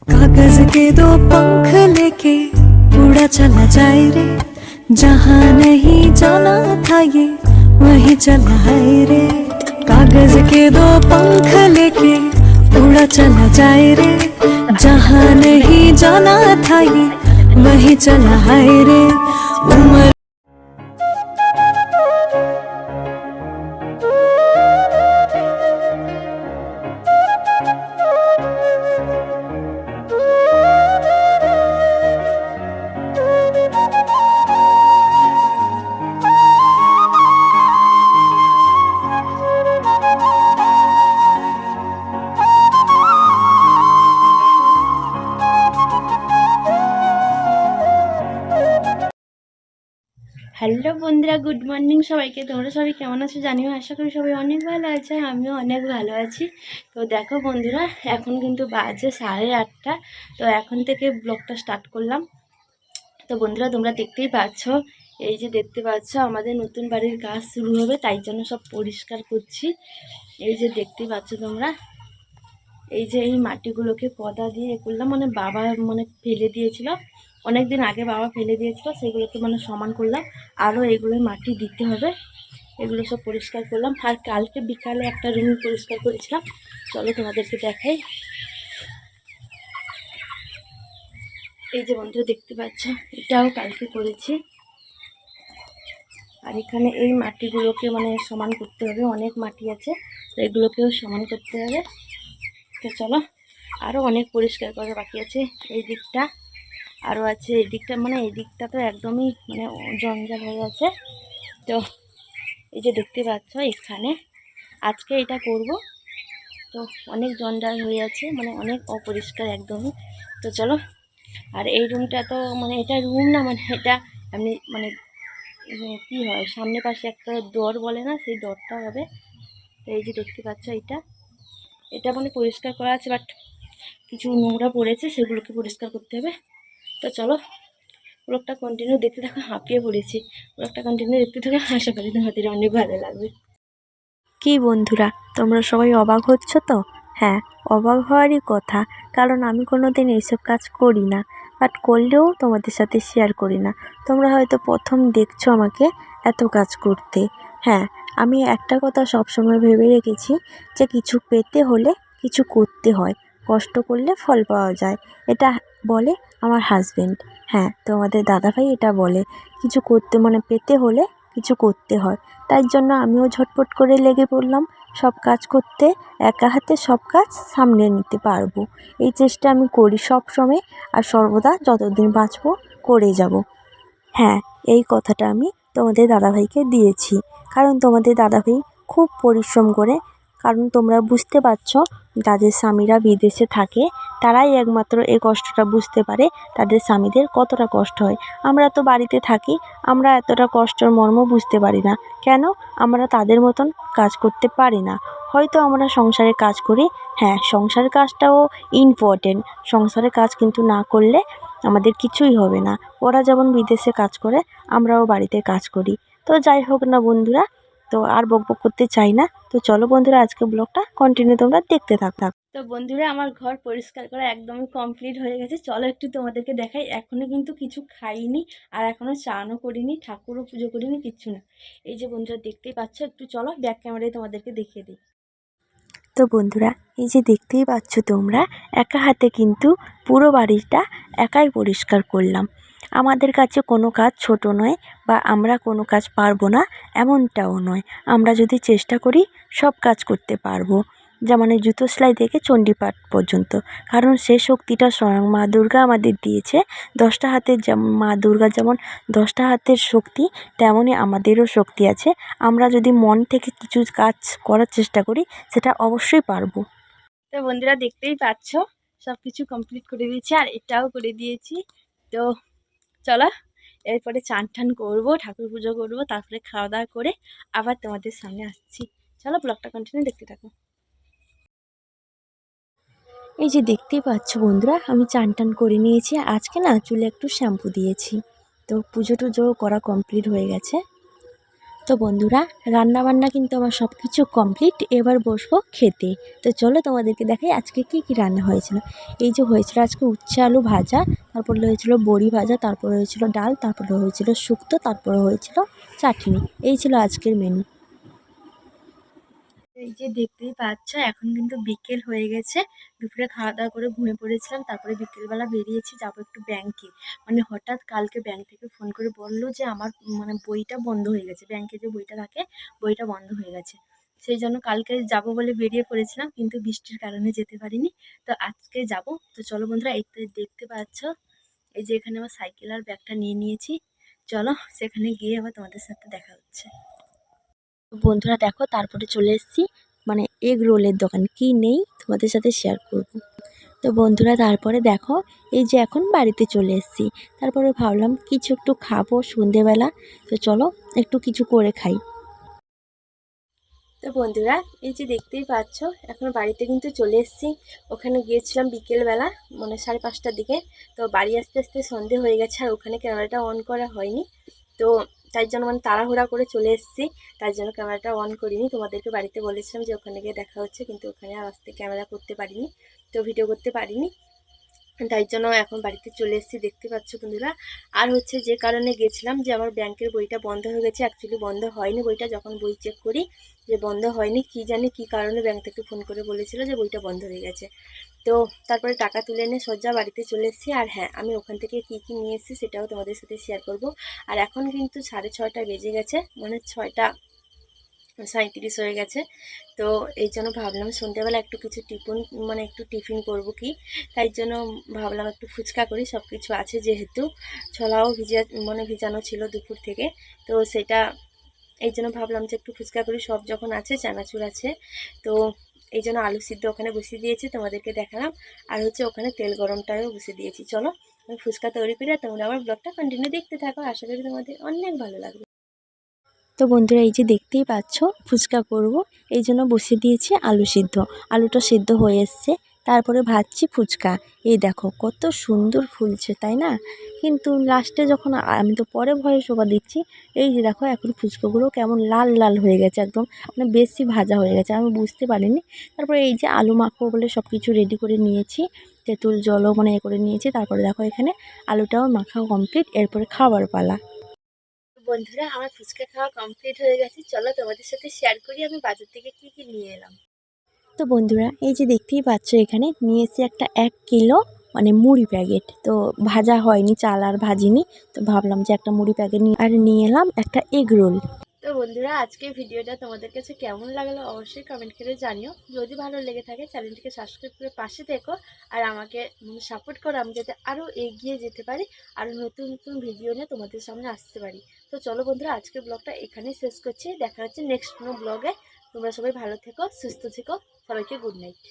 कागज के दो पंख लेके उड़ा चला जाए रे, जहाँ नहीं जाना था ये वहीं चला है रे। कागज के दो पंख लेके उड़ा चला जाए रे, जहाँ नहीं जाना था ये वहीं चला है रे। उम्र হ্যালো বন্ধুরা, গুড মর্নিং সবাইকে। তোমরা সবাই কেমন আছো জানিও, আশা করি সবাই অনেক ভালো আছে, আমিও অনেক ভালো আছি। তো দেখো বন্ধুরা, এখন কিন্তু বাজে 8:30। তো এখন থেকে ব্লগটা স্টার্ট করলাম। তো বন্ধুরা, তোমরা দেখতেই পাচ্ছ, এই যে দেখতে পাচ্ছ আমাদের নতুন বাড়ির কাজ শুরু হবে, তাই জন্য সব পরিষ্কার করছি। এই যে দেখতেই পাচ্ছ তোমরা, এই যে এই মাটিগুলোকে কদা দিয়ে এ করলাম, মানে বাবা ফেলে দিয়েছিল অনেক দিন আগে, বাবা ফেলে দিয়েছিল, সেগুলোকে সমান করলাম। আরও এগুলো মাটি দিতে হবে, এগুলো সব পরিষ্কার করলাম। আর কালকে বিকালে একটা রুম পরিষ্কার করেছিলাম, চলো তোমাদেরকে দেখাই। এই যে বন্ধু দেখতে পাচ্ছ, এটাও কালকে করেছি। আর এখানে এই মাটিগুলোকে সমান করতে হবে, অনেক মাটি আছে, তো এগুলোকেও সমান করতে হবে। তো চলো, আরও অনেক পরিষ্কার করা বাকি আছে। এই দিকটা আরও আছে, এই দিকটা এই দিকটা তো একদমই জঞ্জাল হয়ে আছে। তো এই যে দেখতে পাচ্ছ, এখানে আজকে এটা করব, তো অনেক জঞ্জাল হয়ে আছে, অনেক অপরিষ্কার একদমই। তো চলো, আর এই রুমটা তো এটা রুম না, এটা এমনি কী হয়, সামনে পাশে একটা দর বলে না, সেই দরটা হবে। তো এই যে দেখতে পাচ্ছ, এটা পরিষ্কার করা আছে, বাট কিছু নোংরা পড়েছে, সেগুলোকে পরিষ্কার করতে হবে। তো চলো, ব্লগটা কন্টিনিউ দেখতে থাকো। হাঁপিয়ে পড়েছি, ব্লগটা কন্টিনিউ দেখতে থাকো, আশা করি তোমাদের অনেক ভালো লাগবে। কি বন্ধুরা, তোমরা সবাই অবাক হচ্ছ তো? হ্যাঁ, অবাক হওয়ারই কথা, কারণ আমি কোনো দিন এইসব কাজ করি না, বাট করলেও তোমাদের সাথে শেয়ার করি না। তোমরা হয়তো প্রথম দেখছো আমাকে এত কাজ করতে। হ্যাঁ, আমি একটা কথা সবসময় ভেবে রেখেছি যে কিছু পেতে হলে কিছু করতে হয়, কষ্ট করলে ফল পাওয়া যায়, এটা বলে আমার হাজবেন্ড। হ্যাঁ, তোমাদের দাদাভাই এটা বলে, কিছু করতে পেতে হলে কিছু করতে হয়। তাই জন্য আমিও ঝটপট করে লেগে পড়লাম সব কাজ করতে, একা হাতে সব কাজ সামলে নিতে পারবো, এই চেষ্টা আমি করি সব সময়, আর সর্বদা যতদিন বাঁচবো করে যাব। হ্যাঁ, এই কথাটা আমি তোমাদের দাদাভাইকে দিয়েছি, কারণ তোমাদের দাদাভাই খুব পরিশ্রম করে। কারণ তোমরা বুঝতে পারছো, যাদের স্বামীরা বিদেশে থাকে তারাই একমাত্র এই কষ্টটা বুঝতে পারে, তাদের স্বামীদের কতটা কষ্ট হয়। আমরা তো বাড়িতে থাকি, আমরা এতটা কষ্টের মর্ম বুঝতে পারি না। কেন? আমরা তাদের মতন কাজ করতে পারি না। হয়তো আমরা সংসারে কাজ করি, হ্যাঁ, সংসারের কাজটাও ইম্পর্টেন্ট, সংসারের কাজ কিন্তু না করলে আমাদের কিছুই হবে না। ওরা যেমন বিদেশে কাজ করে, আমরাও বাড়িতে কাজ করি। তো যাই হোক না বন্ধুরা, তো আর বকবক করতে চাই না। তো চলো বন্ধুরা, আজকে ব্লগটা কন্টিনিউ তোমরা দেখতে থাকো। তো বন্ধুরা, আমার ঘর পরিষ্কার করা একদমই কমপ্লিট হয়ে গেছে। চলো একটু তোমাদেরকে দেখাই। এখনো কিন্তু কিছু খাইনি, আর এখনো চানও করিনি, ঠাকুরও পুজো করিনি, কিচ্ছু না। এই যে বন্ধুরা দেখতেই পাচ্ছ, একটু চলো ব্যাক ক্যামেরায় তোমাদেরকে দেখিয়ে দিই। তো বন্ধুরা, এই যে দেখতেই পাচ্ছ তোমরা, একা হাতে কিন্তু পুরো বাড়িটা একাই পরিষ্কার করলাম। আমাদের কাছে কোনো কাজ ছোট নয়, বা আমরা কোনো কাজ পারবো না এমনটাও নয়। আমরা যদি চেষ্টা করি সব কাজ করতে পারবো, যেমন এই জুতো সেলাই থেকে চণ্ডীপাঠ পর্যন্ত। কারণ সে শক্তিটা স্বয়ং মা দুর্গা আমাদের দিয়েছে। 10টা হাতের মা দুর্গা যেমন 10টা হাতের শক্তি, তেমনই আমাদেরও শক্তি আছে। আমরা যদি মন থেকে কিছু কাজ করার চেষ্টা করি, সেটা অবশ্যই পারবো। তো বন্ধুরা দেখতেই পাচ্ছ, সব কিছু কমপ্লিট করে দিয়েছি, আর এটাও করে দিয়েছি। তো চলো, এরপরে চান টান করবো, ঠাকুর পুজো করবো, তারপরে খাওয়া দাওয়া করে আবার তোমাদের সামনে আসছি। চলো, ব্লগটা কন্টিনিউ দেখতে থাকো। এই যে দেখতেই পাচ্ছ বন্ধুরা, আমি চান টান করে নিয়েছি। আজকে না চুলে একটু শ্যাম্পু দিয়েছি। তো পুজো টুজো করা কমপ্লিট হয়ে গেছে। তো তো বন্ধুরা, রান্না বান্না কিন্তু আমার সব কিছু কমপ্লিট। এবার বসবো খেতে। তো চলো তোমাদেরকে দেখাই আজকে কি কি রান্না হয়েছিল। এই যে হয়েছিল আজকে উচ্ছে আলু ভাজা, তারপরে হয়েছিল বড়ি ভাজা, তারপরে হয়েছিল ডাল, তারপরে হয়েছিল শুক্তো, তারপরে হয়েছিল চাটনি। এই ছিল আজকের মেনু। এই যে দেখতেই পাচ্ছ এখন কিন্তু বিকেল হয়ে গেছে। দুপুরে খাওয়া দাওয়া করে ঘুমিয়ে পড়েছিলাম, তারপরে বিকেলবেলা বেরিয়েছি, যাবো একটু ব্যাংকে। মানে হঠাৎ কালকে ব্যাংক থেকে ফোন করে বললো যে আমার মানে বইটা বন্ধ হয়ে গেছে, ব্যাংকে যে বইটা থাকে বইটা বন্ধ হয়ে গেছে। সেই জন্য কালকে যাব বলে বেরিয়ে পড়েছিলাম, কিন্তু বৃষ্টির কারণে যেতে পারিনি। তো আজকে যাব। তো চলো বন্ধুরা, এই তো দেখতে পাচ্ছ এই যে এখানে আমার সাইকেল আর ব্যাগটা নিয়ে নিয়েছি। চলো সেখানে গিয়ে আবার তোমাদের সাথে দেখা হচ্ছে। তো বন্ধুরা দেখো, তারপরে চলে এসেছি মানে এগ রোলের দোকান। কি নেই তোমাদের সাথে শেয়ার করব। তো বন্ধুরা তারপরে দেখো, এই যে এখন বাড়িতে চলে এসেছি। তারপরে ভাবলাম কিছু একটু খাবো সন্ধেবেলা। তো চলো একটু কিছু করে খাই। তো বন্ধুরা, এই যে দেখতেই পাচ্ছ এখন বাড়িতে কিন্তু চলে এসেছি। ওখানে গিয়েছিলাম বিকেলবেলা, মানে 5:30টার দিকে। তো বাড়ি আসতে আসতে সন্ধে হয়ে গেছে, আর ওখানে ক্যামেরাটা অন করা হয়নি। তো তাই জন্য মানে তাড়াহুড়া করে চলে এসেছি, তাই জন্য ক্যামেরাটা অন করিনি। তোমাদেরকে বাড়িতে বলেছিলাম যে ওখানে গিয়ে দেখা হচ্ছে, কিন্তু ওখানে আর আসতে ক্যামেরা করতে পারিনি, তো ভিডিও করতে পারিনি। তাই জন্য এখন বাড়িতে চলে এসেছি, দেখতে পাচ্ছ বন্ধুরা। আর হচ্ছে যে কারণে গেছিলাম, যে আমার ব্যাংকের বইটা বন্ধ হয়ে গেছে। অ্যাকচুয়ালি বন্ধ হয়নি বইটা, যখন বই চেক করি যে বন্ধ হয়নি, কি জানি কি কারণে ব্যাংক থেকে ফোন করে বলেছিল যে বইটা বন্ধ হয়ে গেছে। তো তারপরে টাকা তুলে এনে সোজা বাড়িতে চলে এসেছি। আর হ্যাঁ, আমি ওখান থেকে কি কি নিয়ে এসেছি সেটাও তোমাদের সাথে শেয়ার করব। আর এখন কিন্তু 6:30 বেজে গেছে, মানে 6:37 হয়ে গেছে। তো এই জন্য ভাবলাম সন্ধ্যাবেলা একটু কিছু মানে একটু টিফিন করব কি, তাই জন্য ভাবলাম একটু ফুচকা করি। সব কিছু আছে যেহেতু, ছোলাও ভিজানো ছিল দুপুর থেকে, তো সেটা এই জন্য ভাবলাম যে একটু ফুচকা করি। সব যখন আছে, চানাচুর আছে, তো এই জন্য আলু সিদ্ধ ওখানে বসিয়ে দিয়েছি, তোমাদেরকে দেখালাম। আর হচ্ছে ওখানে তেল গরমটাও বসিয়ে দিয়েছি। চলো আমি ফুচকা তৈরি করি, আর তোমরা আমার ব্লগটা কন্টিনিউ দেখতে থাকো। আশা করি তোমাদের অনেক ভালো লাগবে। তো বন্ধুরা এই যে দেখতেই পাচ্ছ ফুচকা করব, এই জন্য বসিয়ে দিয়েছি আলু সিদ্ধ। আলুটা সিদ্ধ হয়ে এসছে, তারপরে ভাজছি ফুচকা। এই দেখো কত সুন্দর ফুলছে, তাই না? কিন্তু লাস্টে যখন আমি তো পরে ভয়েস ওভার দিচ্ছি, এই যে দেখো এখন ফুচকাগুলো কেমন লাল লাল হয়ে গেছে, একদম মানে বেশি ভাজা হয়ে গেছে, আমি বুঝতে পারিনি। তারপরে এই যে আলু মাখবো বলে সব কিছু রেডি করে নিয়েছি, তেঁতুল জলও মানে করে নিয়েছি। তারপরে দেখো এখানে আলুটাও মাখা কমপ্লিট, এরপরে খাবার পালা। বন্ধুরা, আমার ফুচকা খাওয়া কমপ্লিট হয়ে গেছে। চলো তোমাদের সাথে শেয়ার করি আমি বাজার থেকে কি কি নিয়ে এলাম। তো বন্ধুরা এই যে দেখতেই পাচ্ছ এখানে নিয়ে এসেছি একটা 1 কিলো মানে মুড়ি প্যাকেট। তো ভাজা হয়নি, চাল আর ভাজিনি, তো ভাবলাম যে একটা মুড়ি প্যাকেট নিয়ে আর নিয়ে এলাম একটা এগ রোল। তো বন্ধুরা, আজকে ভিডিওটা তোমাদের কাছে কেমন লাগলো অবশ্যই কমেন্ট করে জানিও। যদি ভালো লেগে থাকে চ্যানেলটিকে সাবস্ক্রাইব করে পাশে থেকো, আর আমাকে সাপোর্ট করো, আমি যাতে আরও এগিয়ে যেতে পারি, আরও নতুন নতুন ভিডিও নিয়ে তোমাদের সামনে আসতে পারি। তো চলো বন্ধুরা, আজকের ব্লগটা এখানেই শেষ করছি। দেখা হচ্ছে নেক্সট কোনো ব্লগে। তোমরা সবাই ভালো থেকো, সুস্থ থেকো, সবাইকে গুড নাইট।